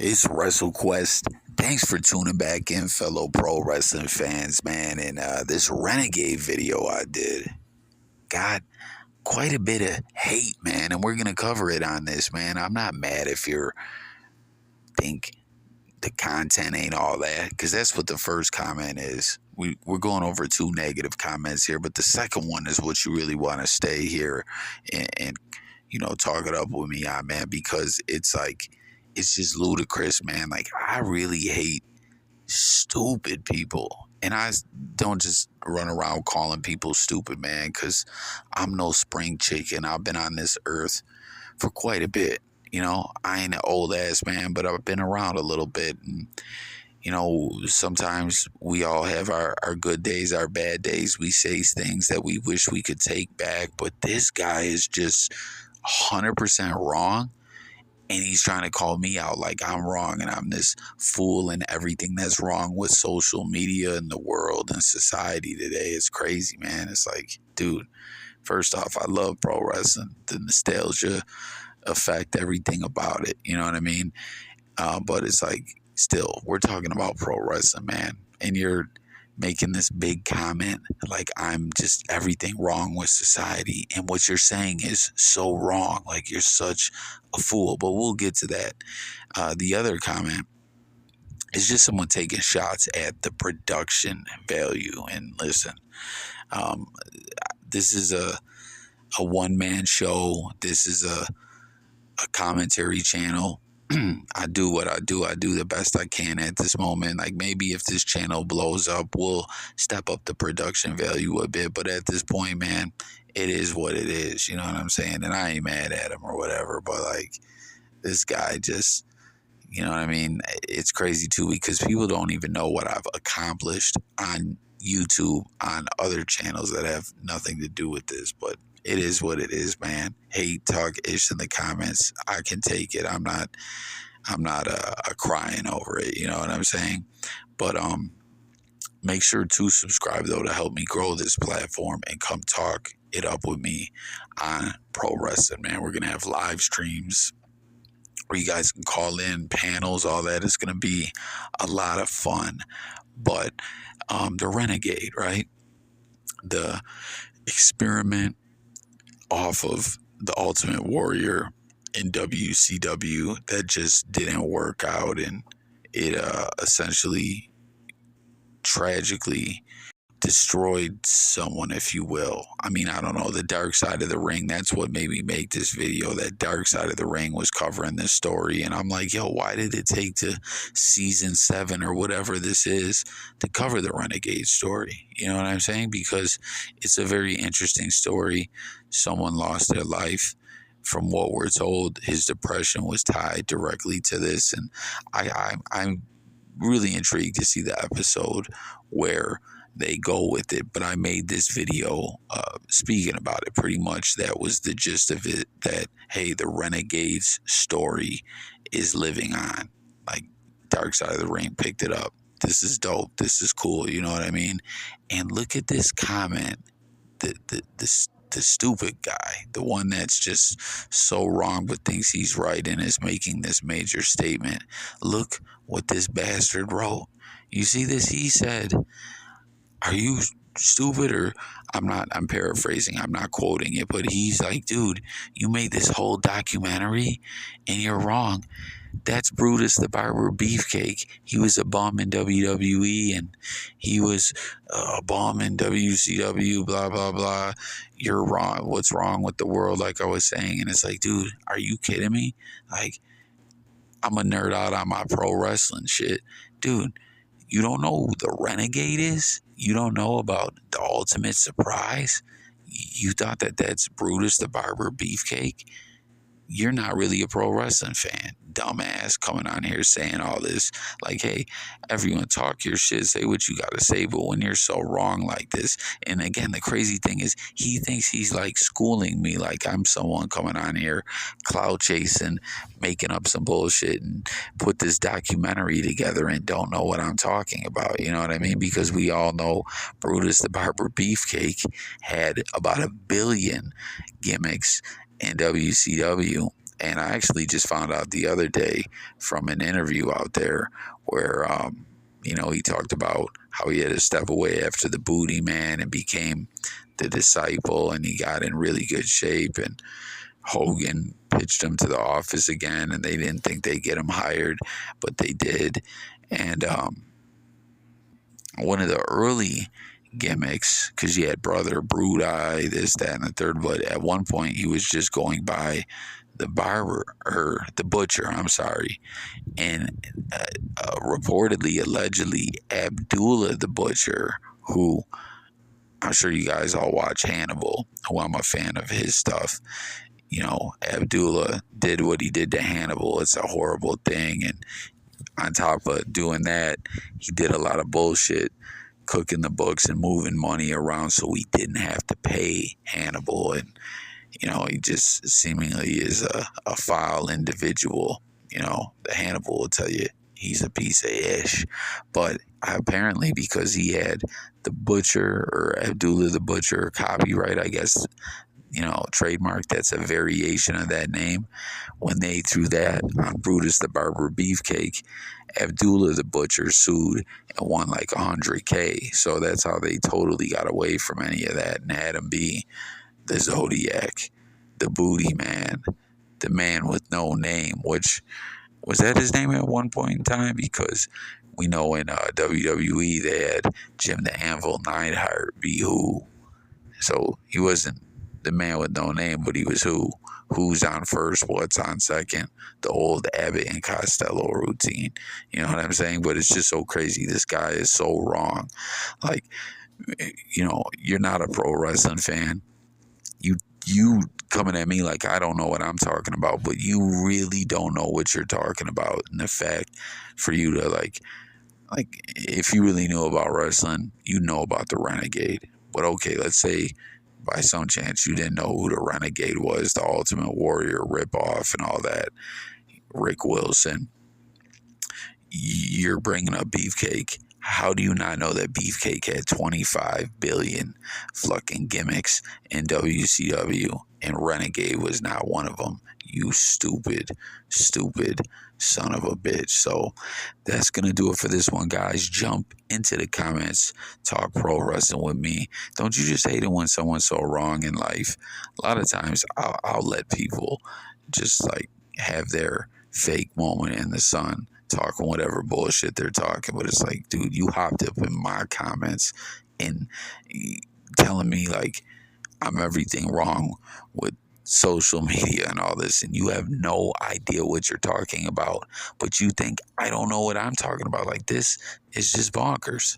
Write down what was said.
It's WrestleQuest. Thanks for tuning back in, fellow pro wrestling fans, man. And this Renegade video I did got quite a bit of hate, man. And we're going to cover it on this, man. I'm not mad if you think the content ain't all that, because that's what the first comment is. We're going over two negative comments here, but the second one is what you really want to stay here and talk it up with me on, man, because it's like, it's just ludicrous, man. Like, I really hate stupid people. And I don't just run around calling people stupid, man, because I'm no spring chicken. I've been on this earth for quite a bit. I ain't an old ass man, but I've been around a little bit. And, sometimes we all have our good days, our bad days. We say things that we wish we could take back. But this guy is just 100% wrong. And he's trying to call me out like I'm wrong and I'm this fool and everything that's wrong with social media and the world and society today. It's crazy, man. It's like, dude, first off, I love pro wrestling. The nostalgia effect, everything about it. You know what I mean? But it's like, still, we're talking about pro wrestling, man. And you're making this big comment like I'm just everything wrong with society, and what you're saying is so wrong, like you're such a fool. But we'll get to that. The other comment is just someone taking shots at the production value. And listen, this is a one-man show. This is a commentary channel. I do what I do. I do the best I can at this moment. Like, maybe if this channel blows up, we'll step up the production value a bit. But at this point, man, it is what it is. You know what I'm saying? And I ain't mad at him or whatever. But, like, this guy just, you know what I mean? It's crazy, too, because people don't even know what I've accomplished on YouTube, on other channels that have nothing to do with this. But it is what it is, man. Hate, talk, ish in the comments. I can take it. I'm not crying over it. You know what I'm saying? But make sure to subscribe, though, to help me grow this platform and come talk it up with me on pro wrestling, man. We're gonna have live streams where you guys can call in, panels, all that. It's gonna be a lot of fun. But the Renegade, right? The experiment off of the Ultimate Warrior in WCW that just didn't work out, and it essentially tragically destroyed someone, if you will. I mean, I don't know, the dark side of the ring, that's what made me make this video. That dark side of the ring was covering this story, and I'm like, yo, why did it take to season 7 or whatever this is to cover the Renegade story? You know what I'm saying? Because it's a very interesting story. Someone lost their life. From what we're told, his depression was tied directly to this, and I'm really intrigued to see the episode where they go with it. But I made this video speaking about it. Pretty much that was the gist of it, that, hey, the Renegade's story is living on. Like, Dark Side of the Ring picked it up. This is dope. This is cool. You know what I mean? And look at this comment. The stupid guy, the one that's just so wrong but thinks he's right and is making this major statement. Look what this bastard wrote. You see this? He said, are you stupid? Or I'm paraphrasing, I'm not quoting it, but he's like, dude, you made this whole documentary and you're wrong. That's Brutus the Barber Beefcake. He was a bum in WWE, and he was a bum in WCW, blah, blah, blah. You're wrong. What's wrong with the world, like I was saying? And it's like, dude, are you kidding me? Like, I'm a nerd out on my pro wrestling shit. Dude, you don't know who the Renegade is? You don't know about the Ultimate Surprise? You thought that that's Brutus the Barber Beefcake? You're not really a pro wrestling fan. Dumbass coming on here saying all this. Like, hey, everyone talk your shit, say what you got to say, but when you're so wrong like this. And again, the crazy thing is, he thinks he's like schooling me, like I'm someone coming on here cloud chasing, making up some bullshit and put this documentary together and don't know what I'm talking about. You know what I mean? Because we all know Brutus the Barber Beefcake had about 1 billion gimmicks in WCW, And I actually just found out the other day from an interview out there where, he talked about how he had to step away after the Booty Man and became the Disciple, and he got in really good shape. And Hogan pitched him to the office again, and they didn't think they'd get him hired, but they did. And one of the early gimmicks, because he had Brother Brood Eye, this, that, and the third, but at one point he was just going by the barber, or the butcher, I'm sorry. And reportedly, allegedly, Abdullah the Butcher, who I'm sure you guys all watch Hannibal, who I'm a fan of his stuff. Abdullah did what he did to Hannibal. It's a horrible thing. And on top of doing that, he did a lot of bullshit, cooking the books and moving money around so he didn't have to pay Hannibal. And, he just seemingly is a foul individual. The Hannibal will tell you he's a piece of ish. But apparently, because he had the Butcher, or Abdullah the Butcher copyright, I guess, trademark, that's a variation of that name. When they threw that on Brutus the Barber Beefcake, Abdullah the Butcher sued and won like $100K. So that's how they totally got away from any of that and had him be the Zodiac, the Booty Man, the man with no name, which was that his name at one point in time? Because we know in WWE they had Jim the Anvil Neidhart be who. So he wasn't the man with no name, but he was who. Who's on first, what's on second, the old Abbott and Costello routine. You know what I'm saying? But it's just so crazy. This guy is so wrong. Like, you're not a pro wrestling fan. You coming at me like I don't know what I'm talking about, but you really don't know what you're talking about. And the fact for you to like if you really knew about wrestling, you know about the Renegade. But okay, let's say by some chance you didn't know who the Renegade was, the Ultimate Warrior ripoff and all that, Rick Wilson. You're bringing up Beefcake. How do you not know that Beefcake had 25 billion fucking gimmicks in WCW and Renegade was not one of them? You stupid son of a bitch. So that's going to do it for this one, guys. Jump into the comments. Talk pro wrestling with me. Don't you just hate it when someone's so wrong in life? A lot of times I'll let people just like have their fake moment in the sun, talking whatever bullshit they're talking, but it's like, dude, you hopped up in my comments and telling me like I'm everything wrong with social media and all this, and you have no idea what you're talking about, but you think I don't know what I'm talking about. Like, this is just bonkers.